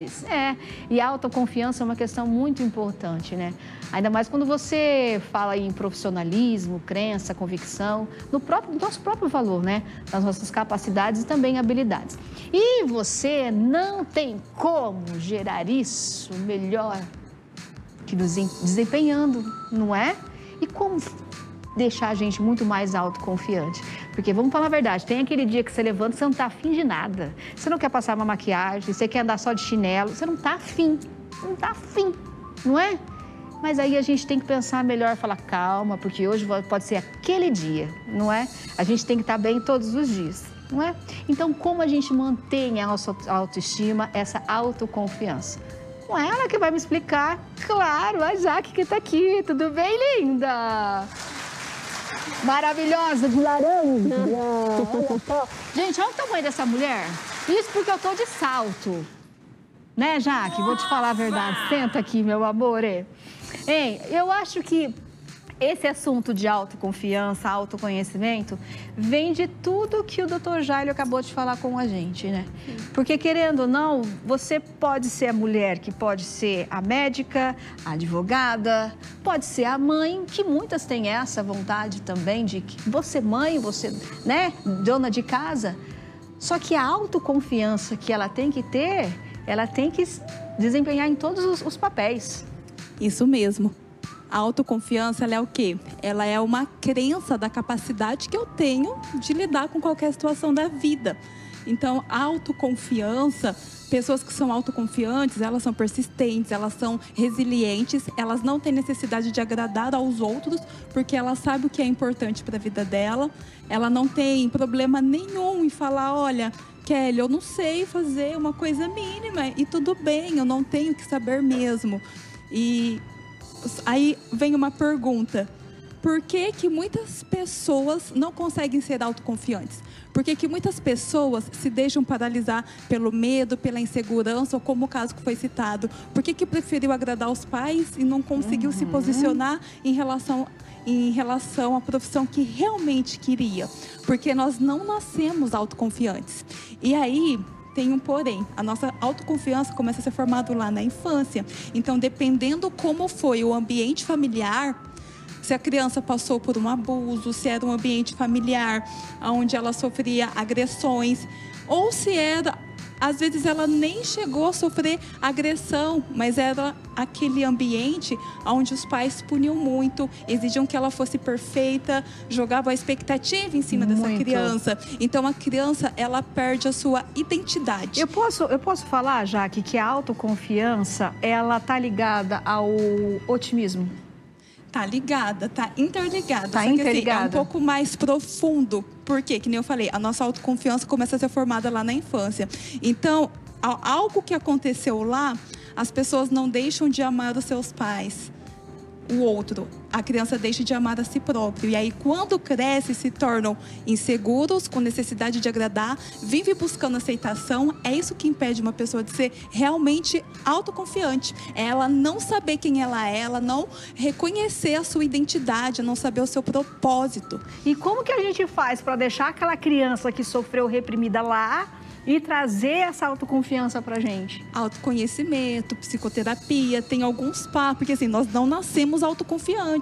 É, e a autoconfiança é uma questão muito importante, né? Ainda mais quando você fala em profissionalismo, crença, convicção, no nosso próprio valor, né? Das nossas capacidades e também habilidades. E você não tem como gerar isso melhor que desempenhando, não é? E como deixar a gente muito mais autoconfiante? Porque, vamos falar a verdade, tem aquele dia que você levanta e você não tá afim de nada. Você não quer passar uma maquiagem, você quer andar só de chinelo, você não tá afim, não é? Mas aí a gente tem que pensar melhor, falar calma, porque hoje pode ser aquele dia, não é? A gente tem que estar bem todos os dias, não é? Então, como a gente mantém a nossa autoestima, essa autoconfiança? Com ela que vai me explicar, claro, a Jaque que tá aqui. Tudo bem, linda? Maravilhosa, de laranja. Gente, olha o tamanho dessa mulher. Isso porque eu tô de salto. Né, Jaque? Vou te falar a verdade. Senta aqui, meu amor. Hein, eu acho que esse assunto de autoconfiança, autoconhecimento, vem de tudo que o Dr. Jairo acabou de falar com a gente, né? Porque, querendo ou não, você pode ser a mulher que pode ser a médica, a advogada, pode ser a mãe, que muitas têm essa vontade também de que você mãe, você, né, dona de casa. Só que a autoconfiança que ela tem que ter, ela tem que desempenhar em todos os papéis. Isso mesmo. A autoconfiança, ela é o quê? Ela é uma crença da capacidade que eu tenho de lidar com qualquer situação da vida. Então, a autoconfiança, pessoas que são autoconfiantes, elas são persistentes, elas são resilientes, elas não têm necessidade de agradar aos outros, porque ela sabe o que é importante para a vida dela. Ela não tem problema nenhum em falar, olha, Kelly, eu não sei fazer uma coisa mínima e tudo bem, eu não tenho que saber mesmo. E aí vem uma pergunta: por que que muitas pessoas não conseguem ser autoconfiantes? Por que que muitas pessoas se deixam paralisar pelo medo, pela insegurança, ou como o caso que foi citado? Por que que preferiu agradar os pais e não conseguiu se posicionar em relação à profissão que realmente queria? Porque nós não nascemos autoconfiantes. E aí tem um porém, a nossa autoconfiança começa a ser formada lá na infância. Então, dependendo como foi o ambiente familiar, se a criança passou por um abuso, se era um ambiente familiar onde ela sofria agressões, ou se era, às vezes ela nem chegou a sofrer agressão, mas era aquele ambiente onde os pais puniam muito, exigiam que ela fosse perfeita, jogavam a expectativa em cima dessa criança. Então a criança, ela perde a sua identidade. Eu posso falar, Jaque, que a autoconfiança, ela tá ligada ao otimismo? Tá ligada, tá interligada. Tá só que, interligada. assim, é um pouco mais profundo. Por quê? Que nem eu falei, a nossa autoconfiança começa a ser formada lá na infância. Então, algo que aconteceu lá, as pessoas não deixam de amar os seus pais, o outro. A criança deixa de amar a si próprio. E aí, quando cresce, se tornam inseguros, com necessidade de agradar, vive buscando aceitação. É isso que impede uma pessoa de ser realmente autoconfiante. É ela não saber quem ela é, ela não reconhecer a sua identidade, não saber o seu propósito. E como que a gente faz para deixar aquela criança que sofreu reprimida lá e trazer essa autoconfiança pra gente? Autoconhecimento, psicoterapia, tem alguns passos, porque assim, nós não nascemos autoconfiantes.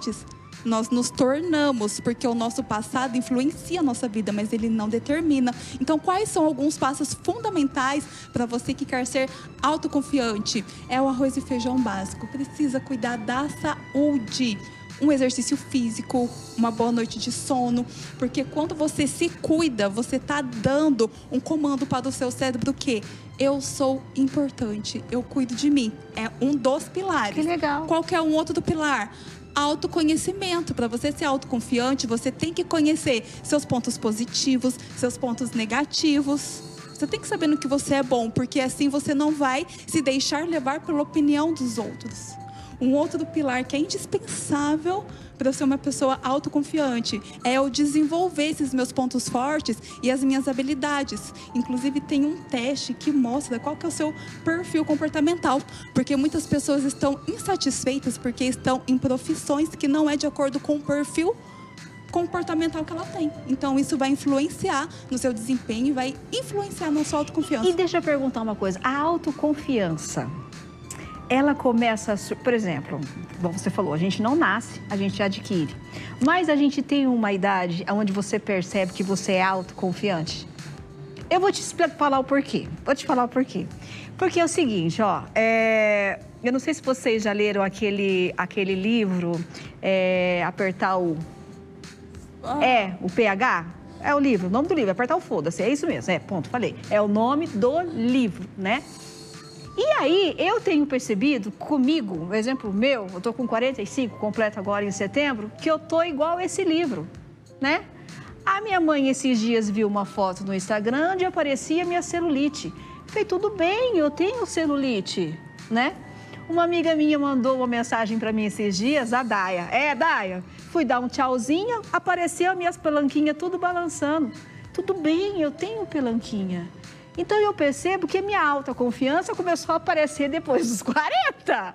Nós nos tornamos, porque o nosso passado influencia a nossa vida, mas ele não determina. Então, quais são alguns passos fundamentais para você que quer ser autoconfiante? É o arroz e feijão básico. Precisa cuidar da saúde. Um exercício físico, uma boa noite de sono, porque quando você se cuida, você está dando um comando para o seu cérebro que eu sou importante, eu cuido de mim. É um dos pilares. Que legal. Qual que é um outro pilar? Autoconhecimento. Para você ser autoconfiante, você tem que conhecer seus pontos positivos, seus pontos negativos. Você tem que saber no que você é bom, porque assim você não vai se deixar levar pela opinião dos outros. Um outro pilar que é indispensável para eu ser uma pessoa autoconfiante é eu desenvolver esses meus pontos fortes e as minhas habilidades. Inclusive, tem um teste que mostra qual que é o seu perfil comportamental. Porque muitas pessoas estão insatisfeitas porque estão em profissões que não é de acordo com o perfil comportamental que ela tem. Então, isso vai influenciar no seu desempenho e vai influenciar na sua autoconfiança. E deixa eu perguntar uma coisa. A autoconfiança, ela começa... Por exemplo, como você falou, a gente não nasce, a gente adquire. Mas a gente tem uma idade onde você percebe que você é autoconfiante. Eu vou te falar o porquê. Vou te falar o porquê. Porque é o seguinte, ó... Eu não sei se vocês já leram aquele livro, Apertar o... o pH? É o livro, o nome do livro, Apertar o Foda-se, é isso mesmo, ponto, falei. É o nome do livro, né? E aí, eu tenho percebido comigo, um exemplo meu, eu tô com 45, completo agora em setembro, que eu tô igual a esse livro, né? A minha mãe, esses dias, viu uma foto no Instagram onde aparecia minha celulite. Falei, tudo bem, eu tenho celulite, né? Uma amiga minha mandou uma mensagem para mim esses dias, a Daia. Daia, fui dar um tchauzinho, apareceu minhas pelanquinhas tudo balançando. Tudo bem, eu tenho pelanquinha. Então eu percebo que a minha autoconfiança começou a aparecer depois dos 40.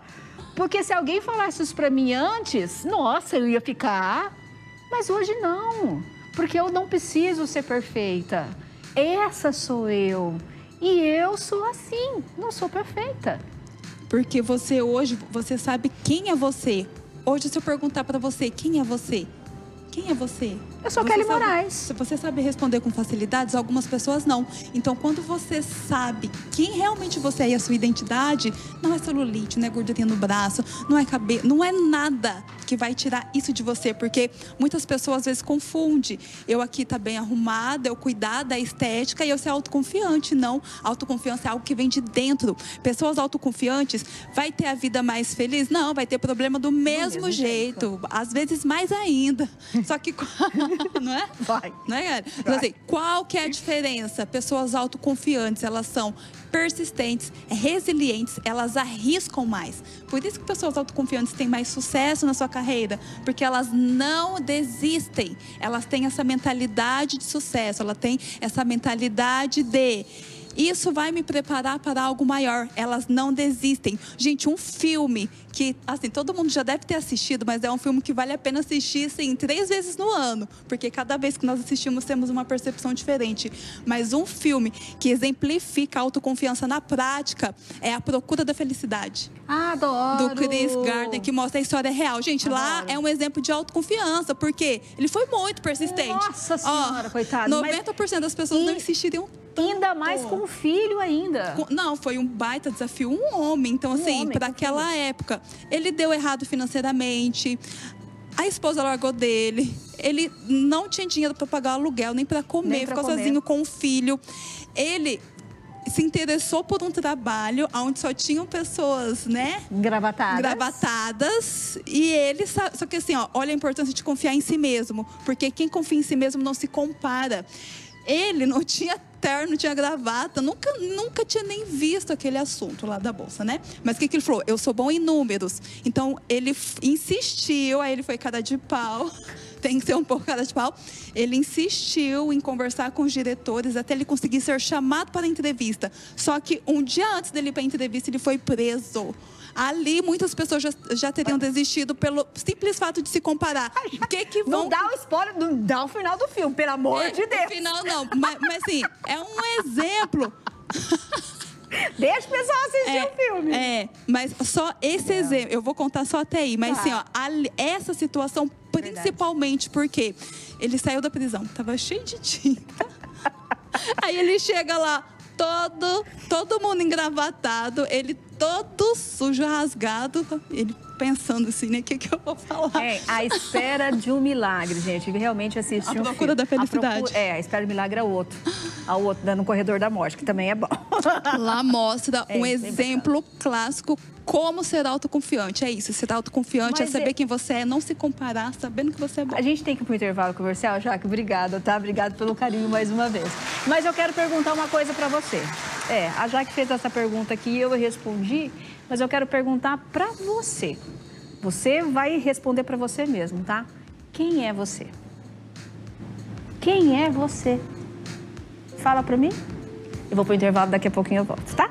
Porque se alguém falasse isso para mim antes, nossa, eu ia ficar... Mas hoje não, porque eu não preciso ser perfeita. Essa sou eu. E eu sou assim, não sou perfeita. Porque você hoje, você sabe quem é você. Hoje, se eu perguntar para você, quem é você? Quem é você? Eu sou Kelly Moraes. Você sabe responder com facilidades? Algumas pessoas não. Então, quando você sabe quem realmente você é e a sua identidade, não é celulite, não é gordurinha no braço, não é cabelo, não é nada que vai tirar isso de você. Porque muitas pessoas, às vezes, confundem. Eu aqui tá bem arrumada, eu cuidar da estética e eu ser autoconfiante. Não, autoconfiança é algo que vem de dentro. Pessoas autoconfiantes vai ter a vida mais feliz? Não, vai ter problema do mesmo jeito. Às vezes, mais ainda. Só que... Não é? Vai. Não é, cara? Então, assim, qual que é a diferença? Pessoas autoconfiantes, elas são persistentes, resilientes, elas arriscam mais. Por isso que pessoas autoconfiantes têm mais sucesso na sua carreira, porque elas não desistem. Elas têm essa mentalidade de sucesso, ela tem essa mentalidade de... Isso vai me preparar para algo maior. Elas não desistem. Gente, um filme que, assim, todo mundo já deve ter assistido, mas é um filme que vale a pena assistir, assim, 3 vezes no ano. Porque cada vez que nós assistimos, temos uma percepção diferente. Mas um filme que exemplifica a autoconfiança na prática é A Procura da Felicidade. Adoro! Do Chris Gardner, que mostra a história real. Gente, Adoro. Lá é um exemplo de autoconfiança, porque ele foi muito persistente. Nossa Senhora, coitado. 90% das pessoas não insistiriam tanto. Ainda mais com o filho ainda. Não, foi um baita desafio. Um homem, então assim, para aquela época, ele deu errado financeiramente. A esposa largou dele. Ele não tinha dinheiro para pagar o aluguel, nem para comer, ficou sozinho com o filho. Ele se interessou por um trabalho onde só tinham pessoas, né? Gravatadas. E ele sabe, só que assim, ó, olha a importância de confiar em si mesmo, porque quem confia em si mesmo não se compara. Ele não tinha terno, não tinha gravata, nunca tinha nem visto aquele assunto lá da bolsa, né? Mas o que ele falou? Eu sou bom em números. Então, ele insistiu, aí ele foi cara de pau, tem que ser um pouco cara de pau. Ele insistiu em conversar com os diretores até ele conseguir ser chamado para a entrevista. Só que um dia antes dele ir para a entrevista, ele foi preso. Ali, muitas pessoas já teriam desistido pelo simples fato de se comparar. Que vão... Não dá o spoiler, não dá o final do filme, pelo amor de Deus. O final não, mas assim, é um exemplo. Deixa o pessoal assistir o filme. Mas só esse exemplo, eu vou contar só até aí. Mas assim, ó, essa situação, principalmente porque ele saiu da prisão, tava cheio de tinta. Aí ele chega lá, todo mundo engravatado, ele todo sujo, rasgado, ele pensando assim, né, o que eu vou falar? A Espera de um Milagre, gente, realmente assisti A Procura da Felicidade. A Espera de um Milagre é o outro, no Corredor da Morte, que também é bom. Lá mostra um exemplo clássico como ser autoconfiante. É isso, ser autoconfiante é saber quem você é, não se comparar, sabendo que você é bom. A gente tem que ir pro intervalo comercial, Jaque, obrigada, tá? Obrigada pelo carinho mais uma vez. Mas eu quero perguntar uma coisa pra você. A Jaque fez essa pergunta aqui, eu respondi, mas eu quero perguntar pra você. Você vai responder pra você mesmo, tá? Quem é você? Quem é você? Fala pra mim. Eu vou pro intervalo, daqui a pouquinho eu volto, tá?